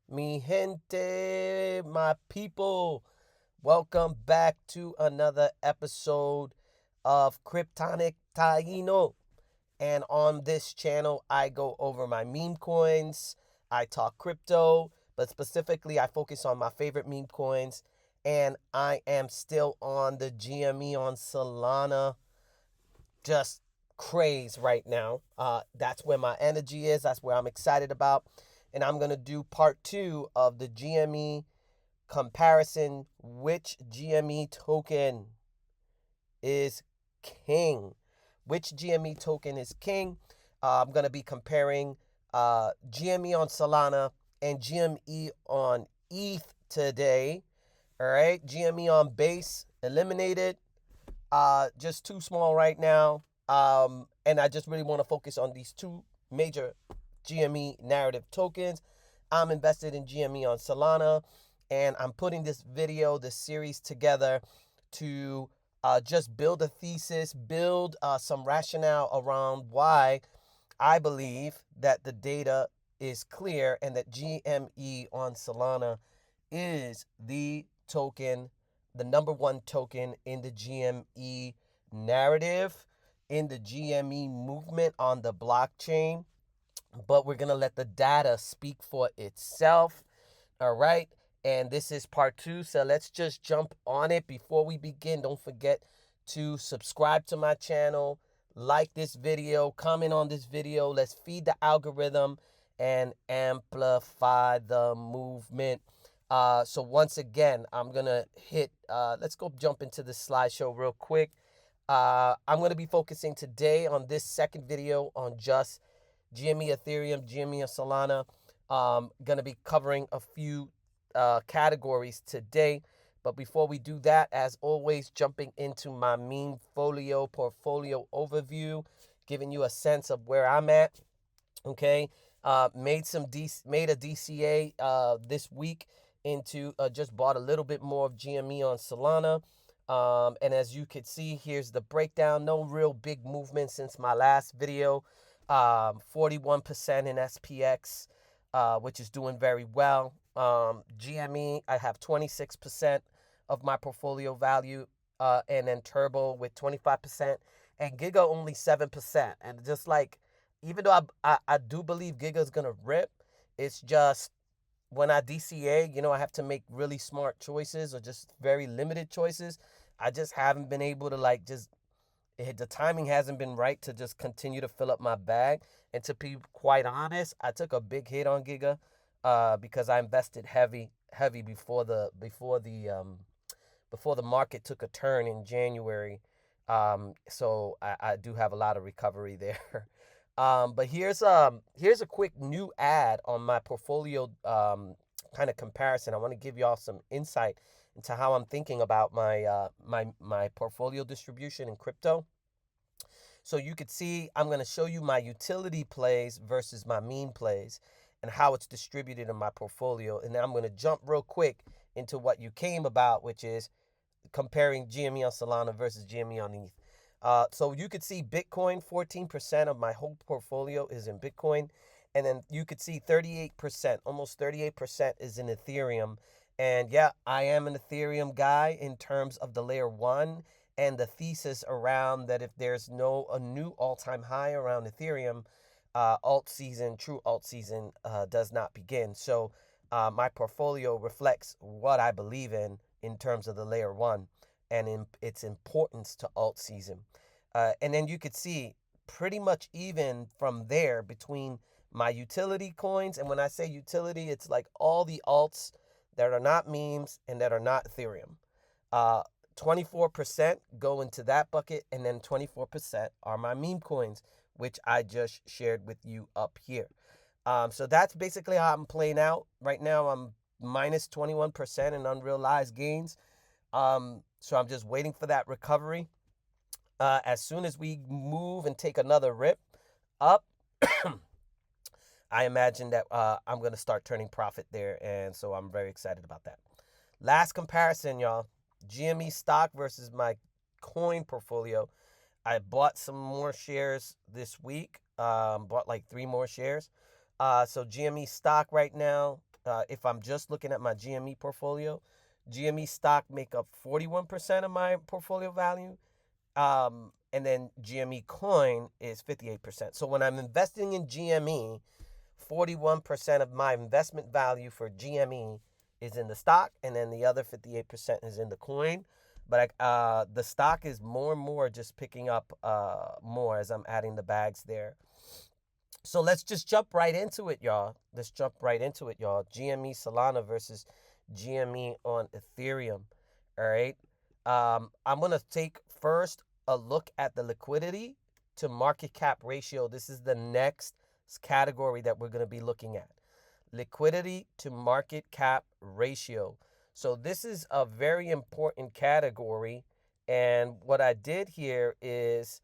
Mi gente, my people, welcome back to another episode of Kryptonic Taino. And on this channel, I go over my meme coins, I talk crypto, but specifically, I focus on my favorite meme coins. And I am still on the GME on Solana, just craze right now. That's where my energy is, that's where I'm excited about. And I'm going to do part two of the GME comparison. Which GME token is king? Which GME token is king? I'm going to be comparing GME on Solana and GME on ETH today. All right, GME on base eliminated. Just too small right now. And I just really want to focus on these two major GME narrative tokens. I'm invested in GME on Solana, and I'm putting this series together to just build a thesis, build some rationale around why I believe that the data is clear and that GME on Solana is the number one token in the GME narrative, in the GME movement on the blockchain. But we're going to let the data speak for itself. All right. And this is part two. So let's just jump on it. Before we begin, don't forget to subscribe to my channel, like this video, comment on this video. Let's feed the algorithm and amplify the movement. So once again, I'm going to let's go jump into the slideshow real quick. I'm going to be focusing today on this second video on just GME Ethereum, GME Solana. Going to be covering a few categories today. But before we do that, as always, jumping into my meme portfolio overview, giving you a sense of where I'm at. Okay, made a DCA this week into just bought a little bit more of GME on Solana. And as you can see, here's the breakdown. No real big movement since my last video. 41% in SPX, which is doing very well. GME, I have 26% of my portfolio value, and then Turbo with 25%, and Giga only 7%. And just like, even though I do believe Giga is gonna rip, it's just when I DCA, I have to make really smart choices or just very limited choices. I just haven't been able to the timing hasn't been right to just continue to fill up my bag. And to be quite honest, I took a big hit on Giga because I invested heavy before the market took a turn in January. So I do have a lot of recovery there. But here's a quick new ad on my portfolio kind of comparison. I want to give y'all some insight into how I'm thinking about my portfolio distribution in crypto. So you could see I'm going to show you my utility plays versus my meme plays and how it's distributed in my portfolio. And then I'm going to jump real quick into what you came about, which is comparing GME on Solana versus GME on ETH. So you could see Bitcoin, 14% of my whole portfolio is in Bitcoin. And then you could see 38%, almost 38% is in Ethereum. And yeah, I am an Ethereum guy in terms of the layer one and the thesis around that if there's a new all-time high around Ethereum, true alt season does not begin. So my portfolio reflects what I believe in terms of the layer one and in its importance to alt season. And then you could see pretty much even from there between my utility coins. And when I say utility, it's like all the alts that are not memes and that are not Ethereum. 24% go into that bucket, and then 24% are my meme coins, which I just shared with you up here. So that's basically how I'm playing out. Right now, I'm minus 21% in unrealized gains. So I'm just waiting for that recovery. As soon as we move and take another rip up, I imagine that I'm going to start turning profit there. And so I'm very excited about that. Last comparison, y'all. GME stock versus my coin portfolio. I bought some more shares this week. Bought like 3 more shares. So GME stock right now, if I'm just looking at my GME portfolio, GME stock make up 41% of my portfolio value. And then GME coin is 58%. So when I'm investing in GME, 41% of my investment value for GME is in the stock, and then the other 58% is in the coin. But the stock is more and more just picking up more as I'm adding the bags there. So let's just jump right into it, y'all. GME Solana versus GME on Ethereum. All right. I'm going to take first a look at the liquidity to market cap ratio. This is the next category that we're going to be looking at. Liquidity to market cap ratio. So this is a very important category. And what I did here is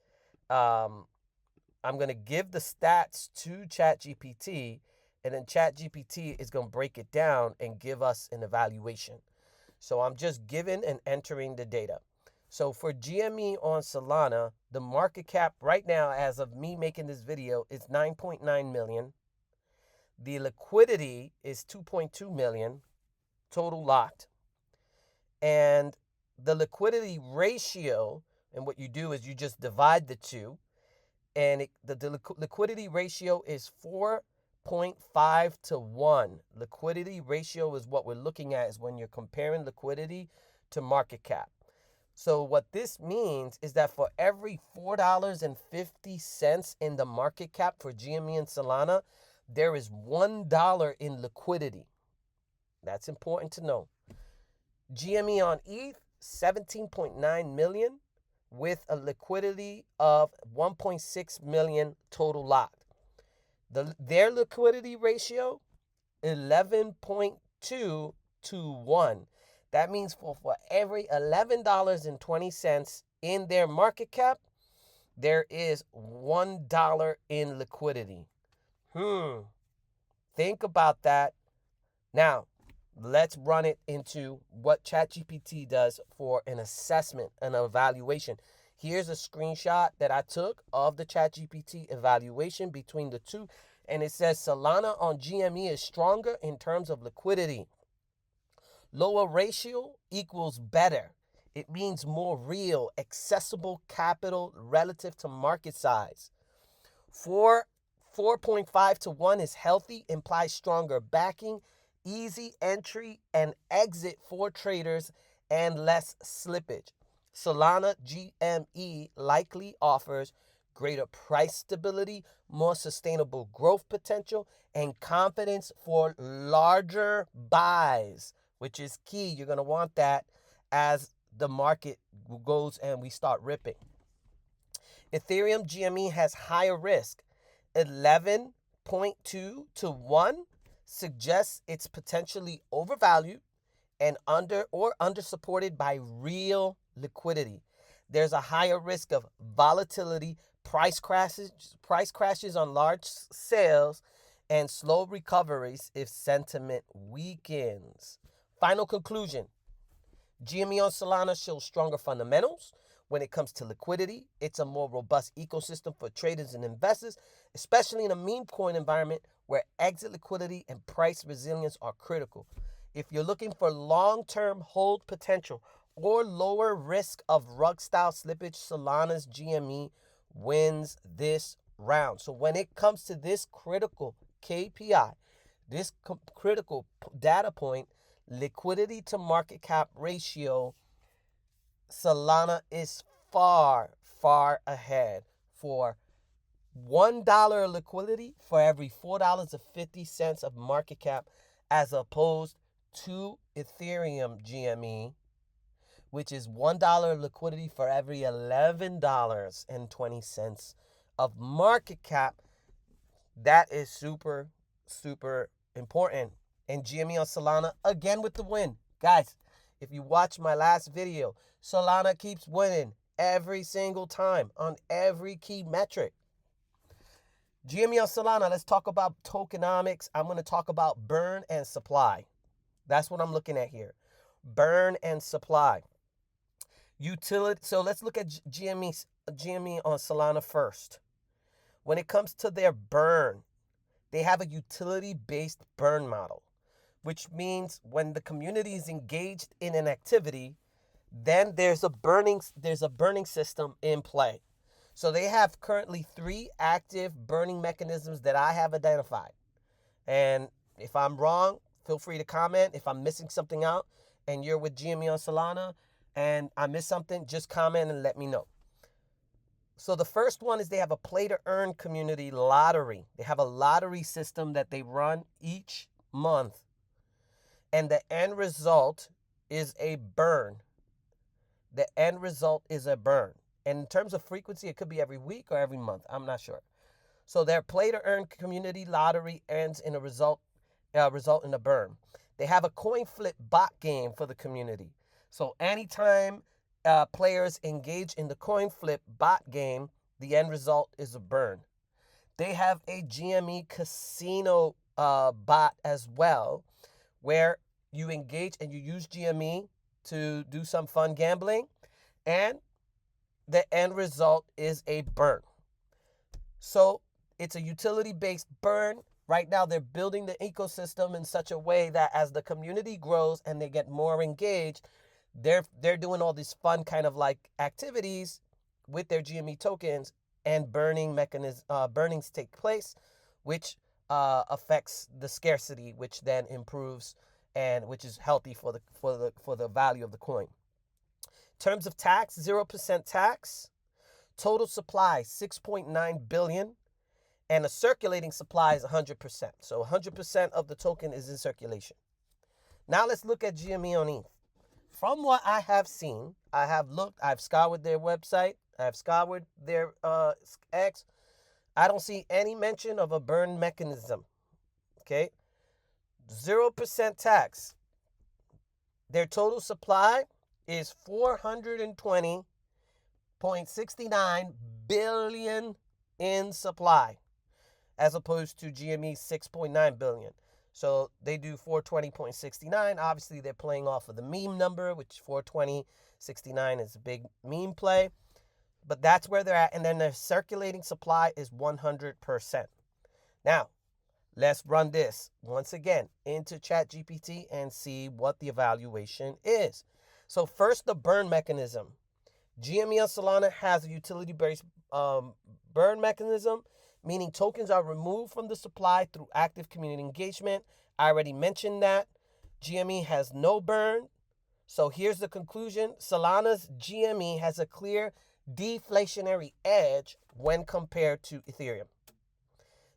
I'm going to give the stats to ChatGPT, and then ChatGPT is going to break it down and give us an evaluation. So I'm just giving and entering the data. So for GME on Solana, the market cap right now, as of me making this video, is 9.9 million. The liquidity is 2.2 million total locked. And the liquidity ratio, and what you do is you just divide the two, and the liquidity ratio is 4.5 to 1. Liquidity ratio is what we're looking at, is when you're comparing liquidity to market cap. So what this means is that for every $4.50 in the market cap for GME and Solana, there is $1 in liquidity. That's important to know. GME on ETH, 17.9 million. With a liquidity of 1.6 million total locked. Their liquidity ratio, 11.2 to 1. That means for every $11.20 in their market cap, there is $1 in liquidity. Think about that. Now, let's run it into what ChatGPT does for an assessment, an evaluation. Here's a screenshot that I took of the ChatGPT evaluation between the two, and it says Solana on GME is stronger in terms of liquidity. Lower ratio equals better. It means more real, accessible capital relative to market size. 4.5 to 1 is healthy, implies stronger backing, easy entry and exit for traders, and less slippage. Solana GME likely offers greater price stability, more sustainable growth potential, and confidence for larger buys, which is key. You're going to want that as the market goes and we start ripping. Ethereum GME has higher risk, 11.2 to 1. Suggests it's potentially overvalued and under supported by real liquidity. There's a higher risk of volatility, price crashes on large sales, and slow recoveries if sentiment weakens. Final conclusion. GME on Solana shows stronger fundamentals. When it comes to liquidity, it's a more robust ecosystem for traders and investors, especially in a meme coin environment where exit liquidity and price resilience are critical. If you're looking for long-term hold potential or lower risk of rug-style slippage, Solana's GME wins this round. So when it comes to this critical KPI, this critical data point, liquidity to market cap ratio, Solana is far, far ahead. For $1 liquidity for every $4.50 of market cap, as opposed to Ethereum GME, which is $1 liquidity for every $11.20 of market cap. That is super, super important. And GME on Solana, again with the win. Guys, if you watch my last video, Solana keeps winning every single time on every key metric. GME on Solana, let's talk about tokenomics. I'm going to talk about burn and supply. That's what I'm looking at here. Burn and supply. Utility. So let's look at GME on Solana first. When it comes to their burn, they have a utility-based burn model, which means when the community is engaged in an activity, then there's a burning system in play. So they have currently 3 active burning mechanisms that I have identified. And if I'm wrong, feel free to comment. If I'm missing something out and you're with GME on Solana and I missed something, just comment and let me know. So the first one is they have a play to earn community lottery. They have a lottery system that they run each month. And the end result is a burn. The end result is a burn. And in terms of frequency, it could be every week or every month. I'm not sure. So their play to earn community lottery ends in a result in a burn. They have a coin flip bot game for the community. So anytime players engage in the coin flip bot game, the end result is a burn. They have a GME casino bot as well, where you engage and you use GME to do some fun gambling, and the end result is a burn. So it's a utility-based burn. Right now, they're building the ecosystem in such a way that as the community grows and they get more engaged, they're doing all these fun kind of like activities with their GME tokens, and burnings take place, which affects the scarcity, which then improves and which is healthy for the value of the coin. In terms of tax, 0% tax. Total supply 6.9 billion, and a circulating supply is 100%. So 100% of the token is in circulation. Now let's look at GME on ETH. From what I have seen, I've scoured their website, I've scoured their X. I don't see any mention of a burn mechanism. Okay, 0% tax. Their total supply is 420.69 billion in supply, as opposed to GME's 6.9 billion. So they do 420.69. Obviously, they're playing off of the meme number, which 420.69 is a big meme play. But that's where they're at. And then their circulating supply is 100%. Now, let's run this once again into ChatGPT and see what the evaluation is. So first, the burn mechanism. GME on Solana has a utility-based burn mechanism, meaning tokens are removed from the supply through active community engagement. I already mentioned that. GME has no burn. So here's the conclusion. Solana's GME has a clear deflationary edge when compared to Ethereum.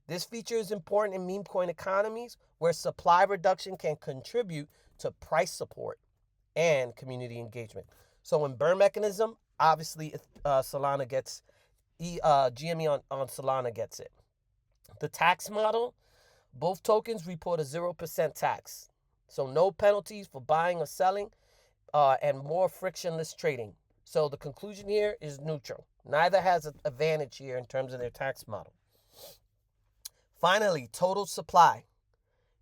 This feature is important in meme coin economies where supply reduction can contribute to price support and community engagement. So in burn mechanism, obviously Solana gets GME on Solana gets it. The tax model, both tokens report a 0% tax. So no penalties for buying or selling and more frictionless trading. So the conclusion here is neutral. Neither has an advantage here in terms of their tax model. Finally, total supply.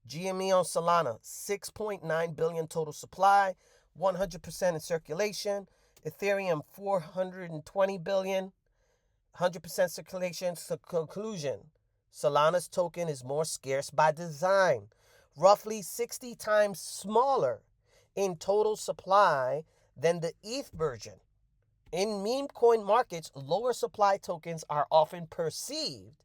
GME on Solana, 6.9 billion total supply, 100% in circulation. Ethereum, 420 billion, 100% circulation. So conclusion, Solana's token is more scarce by design, roughly 60 times smaller in total supply than the ETH version. In meme coin markets, lower supply tokens are often perceived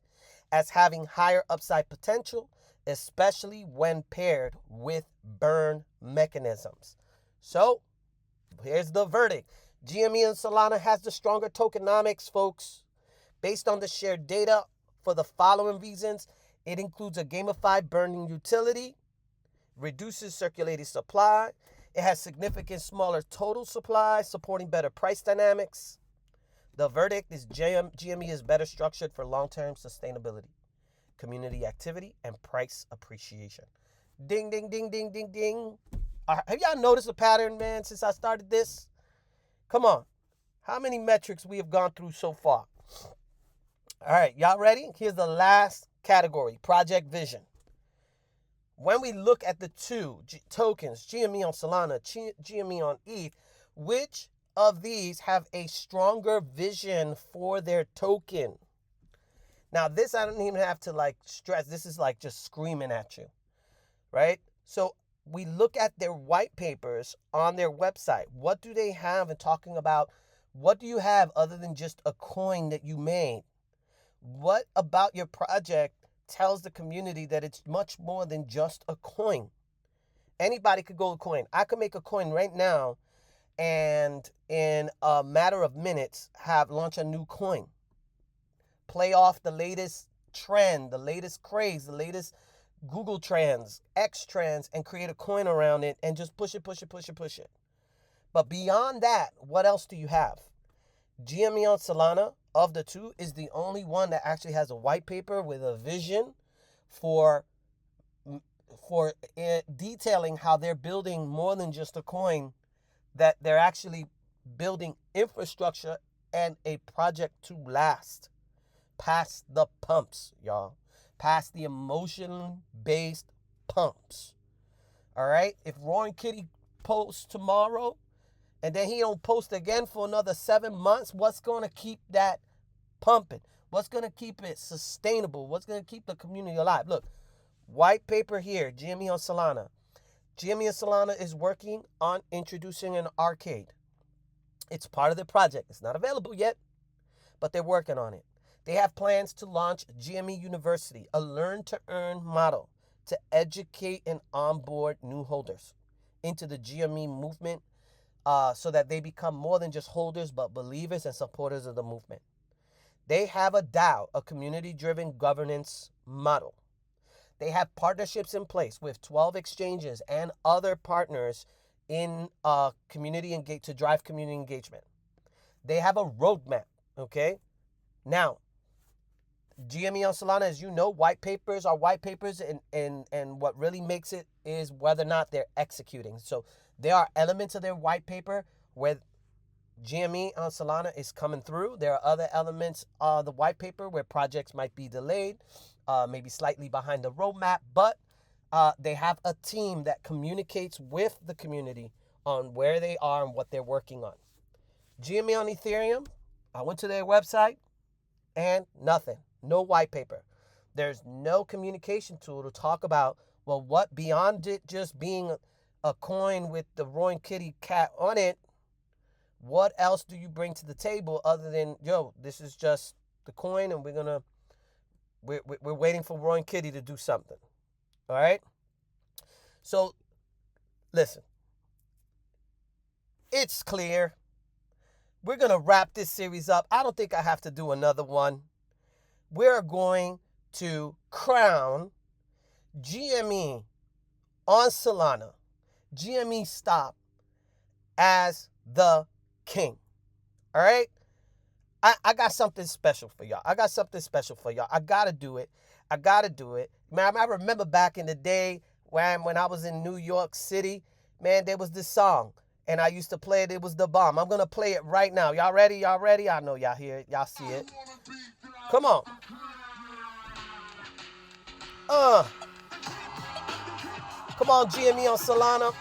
as having higher upside potential, especially when paired with burn mechanisms. So, here's the verdict. GME and Solana has the stronger tokenomics, folks. Based on the shared data for the following reasons, it includes a gamified burning utility, reduces circulating supply, it has significant smaller total supply, supporting better price dynamics. The verdict is GME is better structured for long-term sustainability, community activity, and price appreciation. Ding, ding, ding, ding, ding, ding. Have y'all noticed a pattern, man, since I started this? Come on. How many metrics we have gone through so far? All right, y'all ready? Here's the last category, project vision. When we look at the two tokens, GME on Solana, GME on ETH, which of these have a stronger vision for their token? Now, this I don't even have to like stress. This is like just screaming at you, right? So we look at their white papers on their website. What do they have and talking about? What do you have other than just a coin that you made? What about your project tells the community that it's much more than just a coin? Anybody could go a coin. I could make a coin right now and in a matter of minutes have launch a new coin. Play off the latest trend, the latest craze, the latest Google trends, X trends, and create a coin around it and just push it, push it, push it, push it. But beyond that, what else do you have? GME on Solana, of the two, is the only one that actually has a white paper with a vision for detailing how they're building more than just a coin, that they're actually building infrastructure and a project to last past the pumps, y'all. Past the emotion-based pumps. All right? If Roaring Kitty posts tomorrow and then he don't post again for another 7 months, what's going to keep that pumping? What's going to keep it sustainable? What's going to keep the community alive? Look, white paper here, GME on Solana. GME on Solana is working on introducing an arcade. It's part of their project. It's not available yet, but they're working on it. They have plans to launch GME University, a learn-to-earn model to educate and onboard new holders into the GME movement so that they become more than just holders, but believers and supporters of the movement. They have a DAO, a community-driven governance model. They have partnerships in place with 12 exchanges and other partners in community to drive community engagement. They have a roadmap, okay? Now, GME on Solana, as you know, white papers are white papers, and what really makes it is whether or not they're executing. So there are elements of their white paper where GME on Solana is coming through. There are other elements of the white paper where projects might be delayed, maybe slightly behind the roadmap, but they have a team that communicates with the community on where they are and what they're working on. GME on Ethereum, I went to their website and nothing. No white paper. There's no communication tool to talk about, well, what beyond it just being a coin with the Roaring Kitty cat on it, what else do you bring to the table other than, yo, this is just the coin and we're waiting for Roaring Kitty to do something. All right? So, listen. It's clear. We're going to wrap this series up. I don't think I have to do another one. We're going to crown GME on Solana, GME stock, as the king. All right? I got something special for y'all. I got to do it. Man, I remember back in the day when I was in New York City, man, there was this song. And I used to play it. It was the bomb. I'm going to play it right now. Y'all ready? I know y'all hear it. Y'all see it. Come on. Come on, GME on Solana.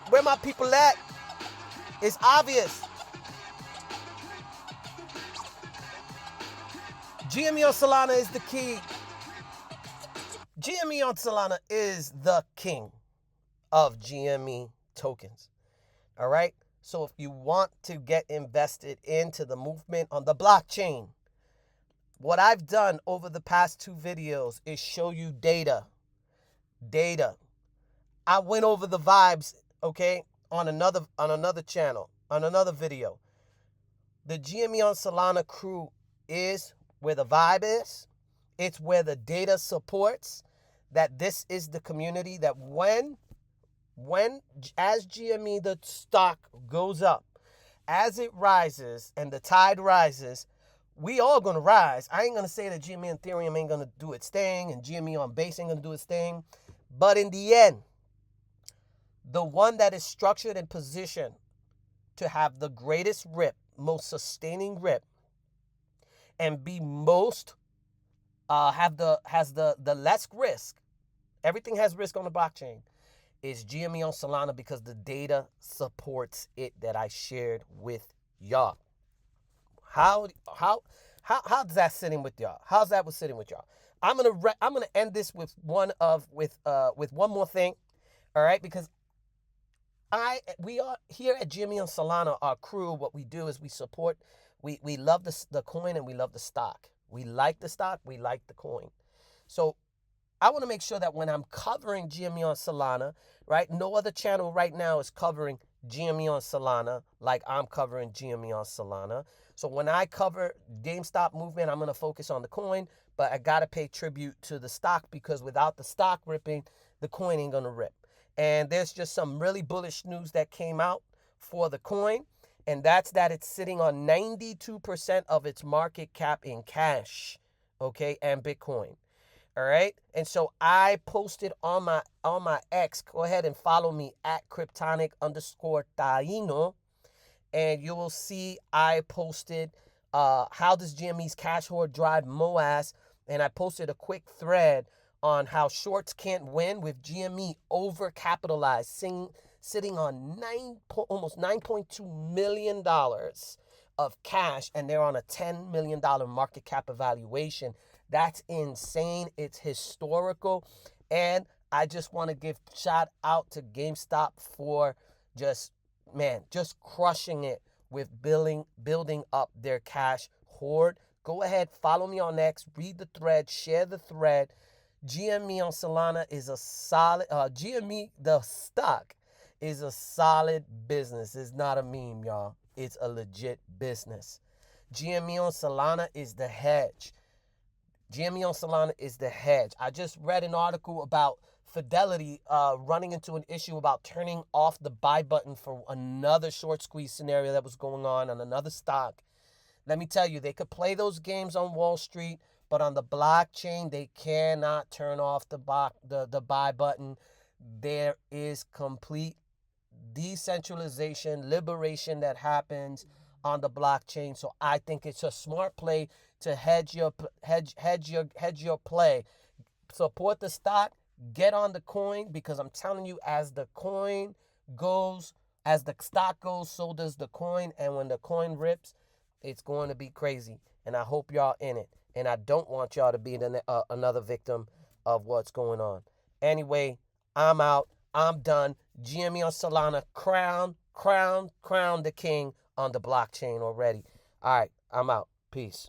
Where my people at? It's obvious. GME on Solana is the key. GME on Solana is the king of GME tokens. All right? So if you want to get invested into the movement on the blockchain, what I've done over the past 2 videos is show you data. I went over the vibes, okay, on another channel, on another video. The GME on Solana crew is where the vibe is. It's where the data supports that this is the community that when as GME, the stock goes up, as it rises and the tide rises, we all going to rise. I ain't going to say that GME and Ethereum ain't going to do its thing and GME on base ain't going to do its thing. But in the end, the one that is structured and positioned to have the greatest rip, most sustaining rip, and be most, has the less risk, everything has risk on the blockchain, is GME on Solana because the data supports it that I shared with y'all. How How's that sitting with y'all? How's that was sitting with y'all? I'm gonna end this with with one more thing, all right? Because we are here at GME on Solana. Our crew, what we do is we support. We love the coin and we love the stock. We like the stock. We like the coin. So I want to make sure that when I'm covering GME on Solana, right? No other channel right now is covering GME on Solana like I'm covering GME on Solana. So when I cover GameStop movement, I'm going to focus on the coin, but I got to pay tribute to the stock because without the stock ripping, the coin ain't going to rip. And there's just some really bullish news that came out for the coin, and that's that it's sitting on 92% of its market cap in cash, okay, and Bitcoin. All right. And so I posted on my X. Go ahead and follow me at Kryptonic_Taino. And you will see I posted how does GME's cash hoard drive MOAS. And I posted a quick thread on how shorts can't win with GME overcapitalized, sitting on almost $9.2 million of cash, and they're on a $10 million market cap evaluation. That's insane. It's historical. And I just want to give shout out to GameStop for just crushing it with building up their cash hoard. Go ahead, follow me on X, read the thread, share the thread. GME on Solana is a solid, GME, the stock, is a solid business. It's not a meme, y'all. It's a legit business. GME on Solana is the hedge. GME on Solana is the hedge. I just read an article about Fidelity running into an issue about turning off the buy button for another short squeeze scenario that was going on another stock. Let me tell you, they could play those games on Wall Street, but on the blockchain, they cannot turn off the buy button. There is complete decentralization, liberation that happens on the blockchain. So I think it's a smart play to hedge your play. Support the stock, get on the coin, because I'm telling you, as the coin goes, as the stock goes, so does the coin. And when the coin rips, it's going to be crazy. And I hope y'all in it. And I don't want y'all to be another victim of what's going on. Anyway, I'm out. I'm done. GME on Solana, crown the king on the blockchain already. All right, I'm out. Peace.